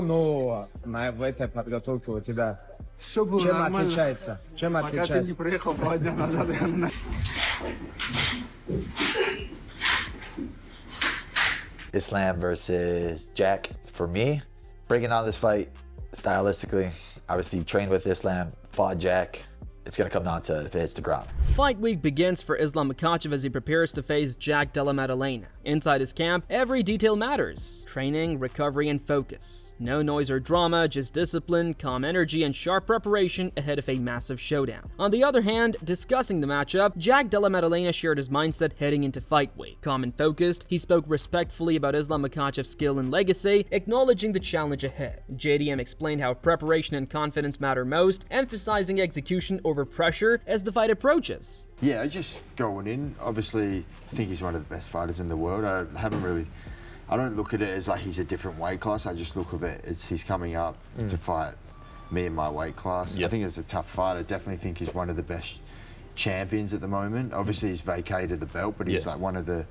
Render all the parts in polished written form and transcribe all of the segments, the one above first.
но в этой подготовке у тебя Все было чем нормально. отличается? Чем Пока ты не отличается? приехал 2 дня назад, я Islam versus Jack. For me, breaking down this fight stylistically, obviously trained with Islam, fought Jack. It's going to come down to if it hits the ground. Fight week begins for Islam Makhachev as he prepares to face Jack Della Maddalena. Inside his camp, every detail matters. Training, recovery, and focus. No noise or drama, just discipline, calm energy, and sharp preparation ahead of a massive showdown. On the other hand, discussing the matchup, Jack Della Maddalena shared his mindset heading into fight week. Calm and focused, he spoke respectfully about Islam Makhachev's skill and legacy, acknowledging the challenge ahead. JDM explained how preparation and confidence matter most, emphasizing execution over pressure as the fight approaches. Yeah, just going in, obviously, I think he's one of the best fighters in the world. I don't look at it as like he's a different weight class. I just look at it as he's coming up to fight me in my weight class. I think it's a tough fight. I definitely think he's one of the best champions at the moment. Obviously, he's vacated the belt, but he's like one of the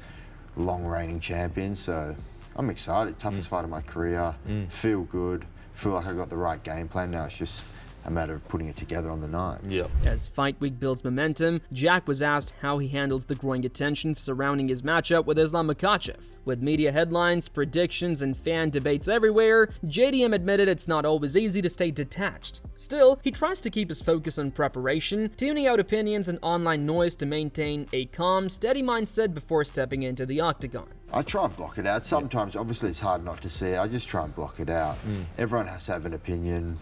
long reigning champions. So I'm excited. Toughest fight of my career. Feel good. Feel like I got the right game plan. Now it's just a matter of putting it together on the night. As fight week builds momentum, Jack was asked how he handles the growing attention surrounding his matchup with Islam Makhachev. With media headlines, predictions, and fan debates everywhere, JDM admitted it's not always easy to stay detached. Still, he tries to keep his focus on preparation, tuning out opinions and online noise to maintain a calm, steady mindset before stepping into the octagon. I try and block it out. Sometimes, obviously, it's hard not to see it. I just try and block it out. Everyone has to have an opinion.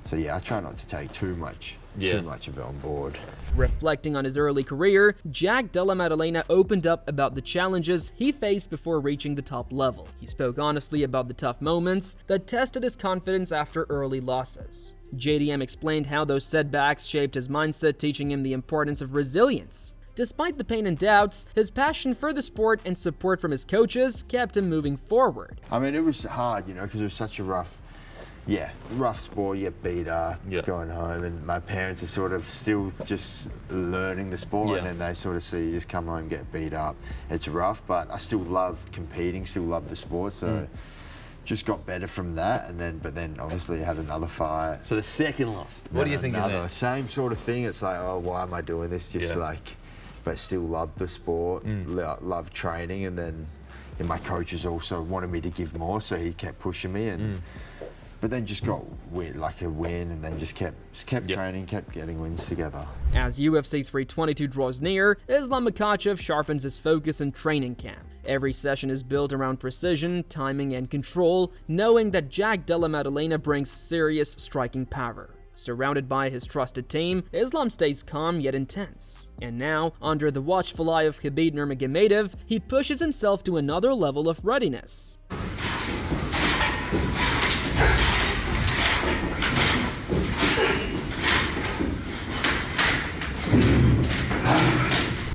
So yeah, I try not to take too much of it on board. Reflecting on his early career, Jack Della Maddalena opened up about the challenges he faced before reaching the top level. He spoke honestly about the tough moments that tested his confidence after early losses. JDM explained how those setbacks shaped his mindset, teaching him the importance of resilience. Despite the pain and doubts, his passion for the sport and support from his coaches kept him moving forward. I mean, it was hard, because it was such a rough sport. You get beat up, going home, and my parents are sort of still just learning the sport, and then they sort of see you just come home and get beat up. It's rough, but I still love competing, still love the sport, so just got better from that, but then obviously had another fight. So the second loss, what do you think of that? Same sort of thing. It's like, oh, why am I doing this? But still love the sport, love training, and then my coaches also wanted me to give more, so he kept pushing me, and but then just got a win, and then just kept training, kept getting wins together. As UFC 322 draws near, Islam Makhachev sharpens his focus in training camp. Every session is built around precision, timing, and control, knowing that Jack Della Maddalena brings serious striking power. Surrounded by his trusted team, Islam stays calm yet intense. And now, under the watchful eye of Khabib Nurmagomedov, he pushes himself to another level of readiness.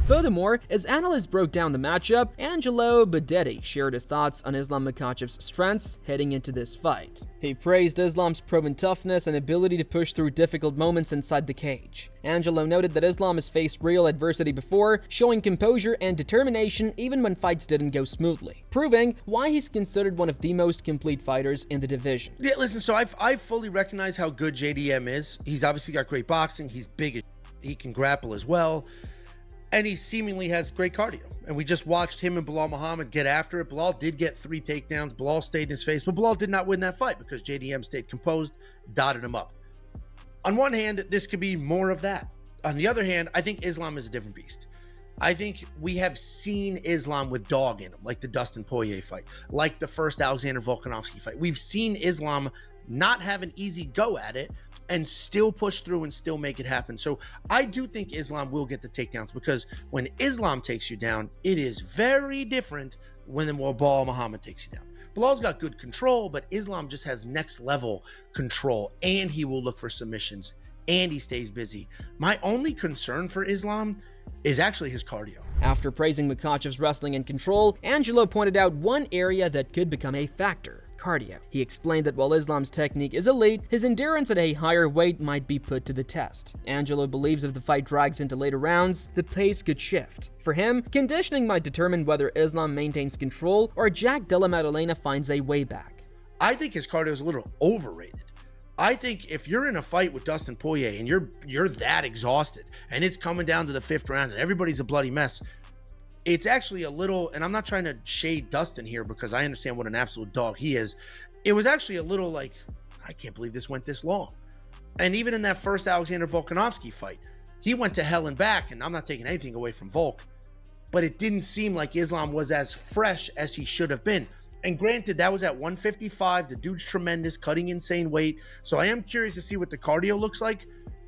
Furthermore, as analysts broke down the matchup, Angelo Bedetti shared his thoughts on Islam Makhachev's strengths heading into this fight. He praised Islam's proven toughness and ability to push through difficult moments inside the cage. Angelo noted that Islam has faced real adversity before, showing composure and determination even when fights didn't go smoothly, proving why he's considered one of the most complete fighters in the division. Yeah, listen, so I fully recognize how good JDM is. He's obviously got great boxing. He's big as he can grapple as well. And he seemingly has great cardio. And we just watched him and Belal Muhammad get after it. Belal did get 3 takedowns. Belal stayed in his face, but Belal did not win that fight because JDM stayed composed, dotted him up. On one hand, this could be more of that. On the other hand, I think Islam is a different beast. I think we have seen Islam with dog in him, like the Dustin Poirier fight, like the first Alexander Volkanovski fight. We've seen Islam not have an easy go at it and still push through and still make it happen. So I do think Islam will get the takedowns, because when Islam takes you down, it is very different when Belal Muhammad takes you down. Bilal's got good control, but Islam just has next level control, and he will look for submissions, and he stays busy. My only concern for Islam is actually his cardio. After praising Makhachev's wrestling and control, Angelo pointed out one area that could become a factor: cardio. He explained that while Islam's technique is elite, his endurance at a higher weight might be put to the test. Angelo believes if the fight drags into later rounds, the pace could shift. For him, conditioning might determine whether Islam maintains control or Jack Della Maddalena finds a way back. I think his cardio is a little overrated. I think if you're in a fight with Dustin Poirier and you're that exhausted and it's coming down to the 5th round and everybody's a bloody mess, it's actually a little, and I'm not trying to shade Dustin here because I understand what an absolute dog he is. It was actually a little like, I can't believe this went this long. And even in that first Alexander Volkanovski fight, he went to hell and back, and I'm not taking anything away from Volk, but it didn't seem like Islam was as fresh as he should have been. And granted, that was at 155. The dude's tremendous, cutting insane weight. So I am curious to see what the cardio looks like.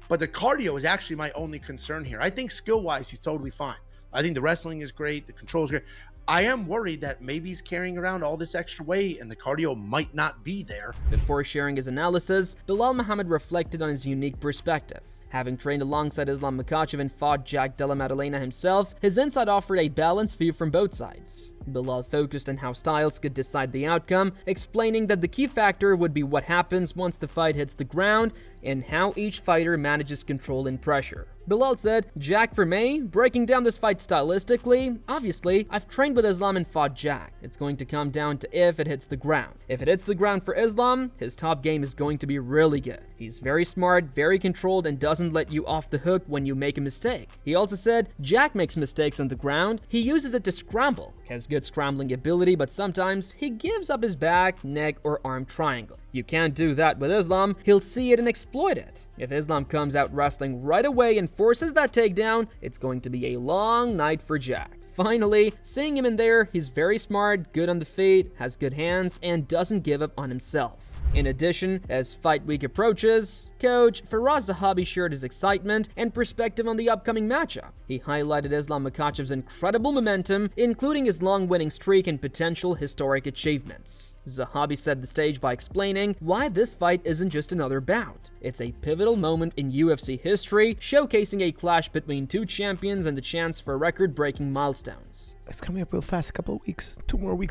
But the cardio is actually my only concern here. I think skill-wise, he's totally fine. I think the wrestling is great. The control is great. I am worried that maybe he's carrying around all this extra weight and the cardio might not be there. Before sharing his analysis, Belal Muhammad reflected on his unique perspective. Having trained alongside Islam Makhachev and fought Jack Della Maddalena himself, his insight offered a balanced view from both sides. Belal focused on how styles could decide the outcome, explaining that the key factor would be what happens once the fight hits the ground and how each fighter manages control and pressure. Belal said, "Jack for me, breaking down this fight stylistically, obviously, I've trained with Islam and fought Jack. It's going to come down to if it hits the ground. If it hits the ground for Islam, his top game is going to be really good. He's very smart, very controlled, and doesn't let you off the hook when you make a mistake." He also said, "Jack makes mistakes on the ground. He uses it to scramble, has good scrambling ability, but sometimes he gives up his back, neck, or arm triangle. You can't do that with Islam. He'll see it and exploit it. If Islam comes out wrestling right away and forces that takedown, it's going to be a long night for Jack." Finally, seeing him in there, he's very smart, good on the feet, has good hands, and doesn't give up on himself. In addition, as fight week approaches, coach Firas Zahabi shared his excitement and perspective on the upcoming matchup. He highlighted Islam Makhachev's incredible momentum, including his long winning streak and potential historic achievements. Zahabi set the stage by explaining why this fight isn't just another bout. It's a pivotal moment in UFC history, showcasing a clash between two champions and the chance for record-breaking milestones. It's coming up real fast, a couple of weeks,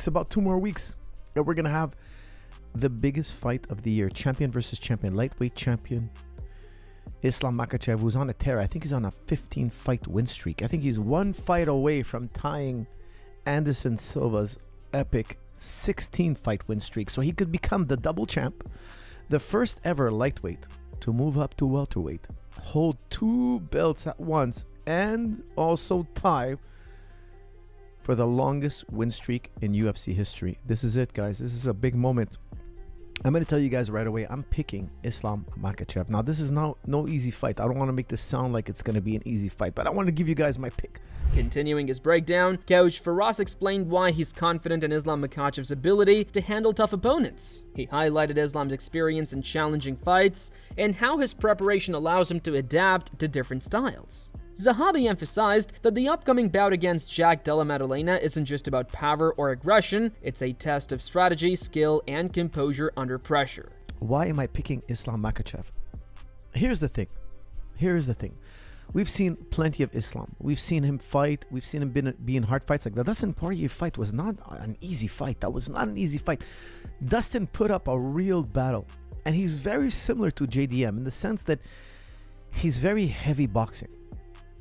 about 2 more weeks, and we're gonna have the biggest fight of the year, champion versus champion, lightweight champion Islam Makhachev, who's on a tear. I think he's on a 15-fight win streak. I think he's 1 fight away from tying Anderson Silva's epic 16-fight win streak. So he could become the double champ, the first ever lightweight to move up to welterweight, hold 2 belts at once, and also tie for the longest win streak in UFC history. This is it, guys. This is a big moment. I'm going to tell you guys right away, I'm picking Islam Makhachev. Now, this is no easy fight. I don't want to make this sound like it's going to be an easy fight, but I want to give you guys my pick. Continuing his breakdown, coach Firas explained why he's confident in Islam Makhachev's ability to handle tough opponents. He highlighted Islam's experience in challenging fights and how his preparation allows him to adapt to different styles. Zahabi emphasized that the upcoming bout against Jack Della Maddalena isn't just about power or aggression, it's a test of strategy, skill, and composure under pressure. Why am I picking Islam Makhachev? Here's the thing. We've seen plenty of Islam. We've seen him fight. We've seen him be in hard fights. Like the Dustin Poirier fight was not an easy fight. That was not an easy fight. Dustin put up a real battle. And he's very similar to JDM in the sense that he's very heavy boxing.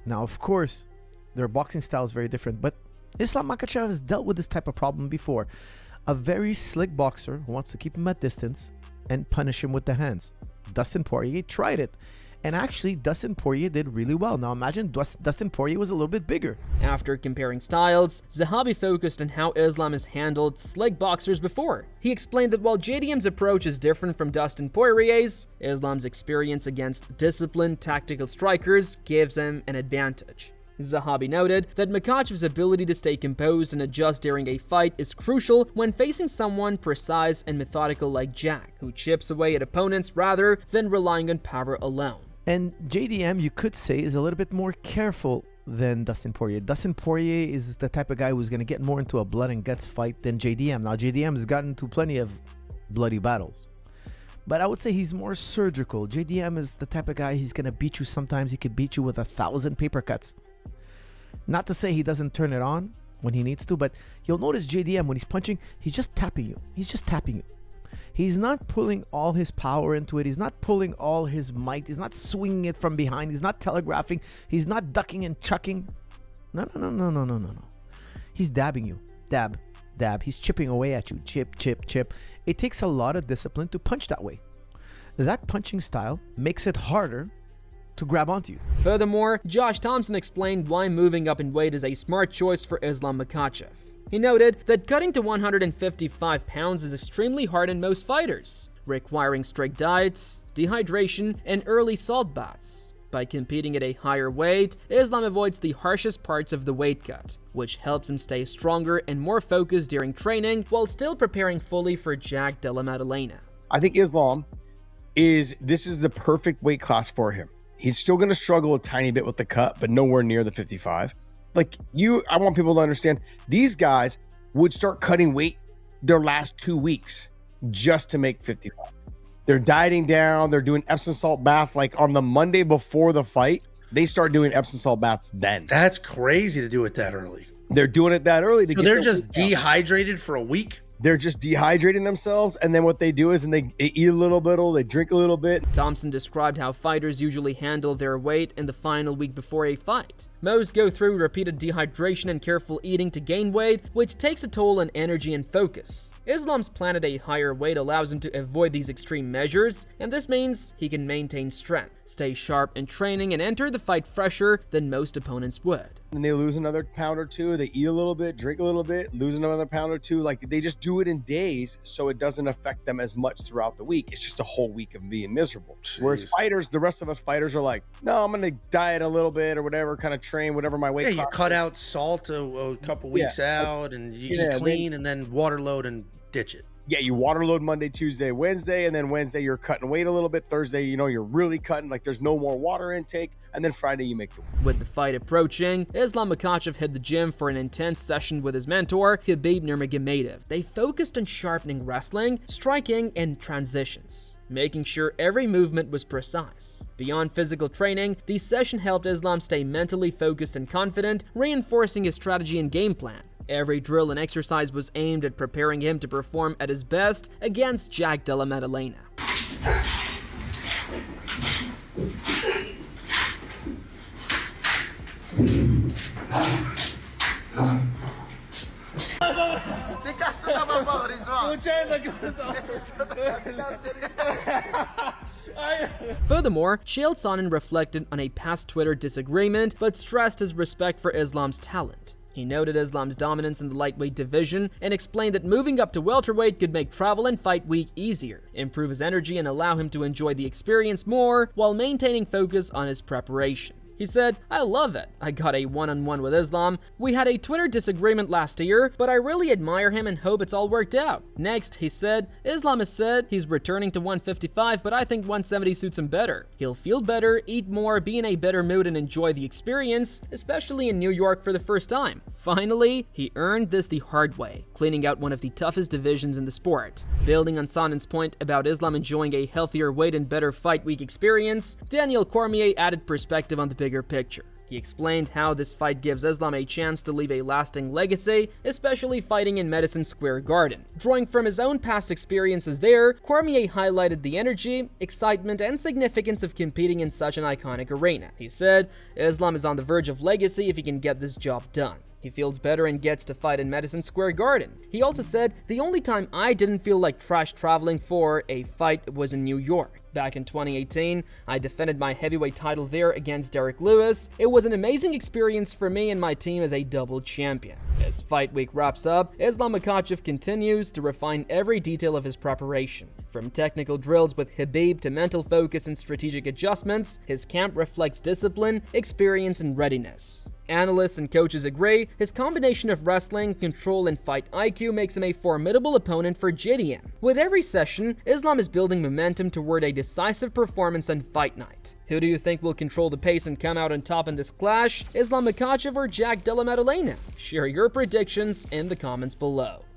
Now, of course, their boxing style is very different, but Islam Makhachev has dealt with this type of problem before. A very slick boxer who wants to keep him at distance and punish him with the hands. Dustin Poirier tried it, and actually Dustin Poirier did really well. Now imagine Dustin Poirier was a little bit bigger. After comparing styles, Zahabi focused on how Islam has handled slick boxers before. He explained that while JDM's approach is different from Dustin Poirier's, Islam's experience against disciplined tactical strikers gives him an advantage. Zahabi noted that Makhachev's ability to stay composed and adjust during a fight is crucial when facing someone precise and methodical like Jack, who chips away at opponents rather than relying on power alone. And JDM, you could say, is a little bit more careful than Dustin Poirier. Dustin Poirier is the type of guy who's going to get more into a blood and guts fight than JDM. Now, JDM has gotten into plenty of bloody battles, but I would say he's more surgical. JDM is the type of guy, he's going to beat you sometimes. He could beat you with 1,000 paper cuts. Not to say he doesn't turn it on when he needs to, but you'll notice JDM, when he's punching, he's just tapping you. He's not pulling all his power into it. He's not pulling all his might. He's not swinging it from behind. He's not telegraphing. He's not ducking and chucking. No. He's dabbing you. Dab. He's chipping away at you. Chip. It takes a lot of discipline to punch that way. That punching style makes it harder to grab onto you. Furthermore, Josh Thompson explained why moving up in weight is a smart choice for Islam Makhachev. He noted that cutting to 155 pounds is extremely hard in most fighters, requiring strict diets, dehydration, and early salt baths. By competing at a higher weight, Islam avoids the harshest parts of the weight cut, which helps him stay stronger and more focused during training while still preparing fully for Jack Della Maddalena. I think this is the perfect weight class for him. He's still going to struggle a tiny bit with the cut, but nowhere near the 55. I want people to understand, these guys would start cutting weight their last 2 weeks just to make 55. They're dieting down. They're doing Epsom salt bath. Like on the Monday before the fight, they start doing Epsom salt baths then. That's crazy to do it that early. They're doing it that early. So they're just dehydrated for a week? They're just dehydrating themselves, and then what they do is they eat a little bit, or they drink a little bit. Thompson described how fighters usually handle their weight in the final week before a fight. Most go through repeated dehydration and careful eating to gain weight, which takes a toll on energy and focus. Islam's plan at a higher weight allows him to avoid these extreme measures, and this means he can maintain strength, stay sharp in training, and enter the fight fresher than most opponents would. And they lose another pound or two, they eat a little bit, drink a little bit, lose another pound or two. Like, they just do it in days, so it doesn't affect them as much throughout the week. It's just a whole week of being miserable. Jeez. Whereas fighters, the rest of us fighters are like, no, I'm gonna diet a little bit or whatever, kind of train whatever my weight. Yeah, you cut out salt a couple weeks out, and you eat clean, and then water load and ditch it. Yeah, you water load Monday, Tuesday, Wednesday, and then Wednesday you're cutting weight a little bit. Thursday, you're really cutting, like there's no more water intake, and then Friday you make the weight. With the fight approaching, Islam Makhachev hit the gym for an intense session with his mentor, Khabib Nurmagomedov. They focused on sharpening wrestling, striking, and transitions, making sure every movement was precise. Beyond physical training, the session helped Islam stay mentally focused and confident, reinforcing his strategy and game plan. Every drill and exercise was aimed at preparing him to perform at his best against Jack Della Maddalena. Furthermore, Chael Sonnen reflected on a past Twitter disagreement, but stressed his respect for Islam's talent. He noted Islam's dominance in the lightweight division and explained that moving up to welterweight could make travel and fight week easier, improve his energy, and allow him to enjoy the experience more while maintaining focus on his preparation. He said, "I love it. I got a one-on-one with Islam. We had a Twitter disagreement last year, but I really admire him and hope it's all worked out." Next, he said, "Islam has said he's returning to 155, but I think 170 suits him better. He'll feel better, eat more, be in a better mood, and enjoy the experience, especially in New York for the first time." Finally, he earned this the hard way, cleaning out one of the toughest divisions in the sport. Building on Sonnen's point about Islam enjoying a healthier weight and better fight week experience, Daniel Cormier added perspective on the bigger picture. He explained how this fight gives Islam a chance to leave a lasting legacy, especially fighting in Madison Square Garden. Drawing from his own past experiences there, Cormier highlighted the energy, excitement, and significance of competing in such an iconic arena. He said, "Islam is on the verge of legacy if he can get this job done. He feels better and gets to fight in Madison Square Garden." He also said, "The only time I didn't feel like trash traveling for a fight was in New York. Back in 2018, I defended my heavyweight title there against Derek Lewis. It was an amazing experience for me and my team as a double champion." As fight week wraps up, Islam Makhachev continues to refine every detail of his preparation. From technical drills with Khabib to mental focus and strategic adjustments, his camp reflects discipline, experience, and readiness. Analysts and coaches agree his combination of wrestling, control, and fight IQ makes him a formidable opponent for JDM. With every session, Islam is building momentum toward a decisive performance on fight night. Who do you think will control the pace and come out on top in this clash? Islam Makhachev or Jack Della Maddalena? Share your predictions in the comments below.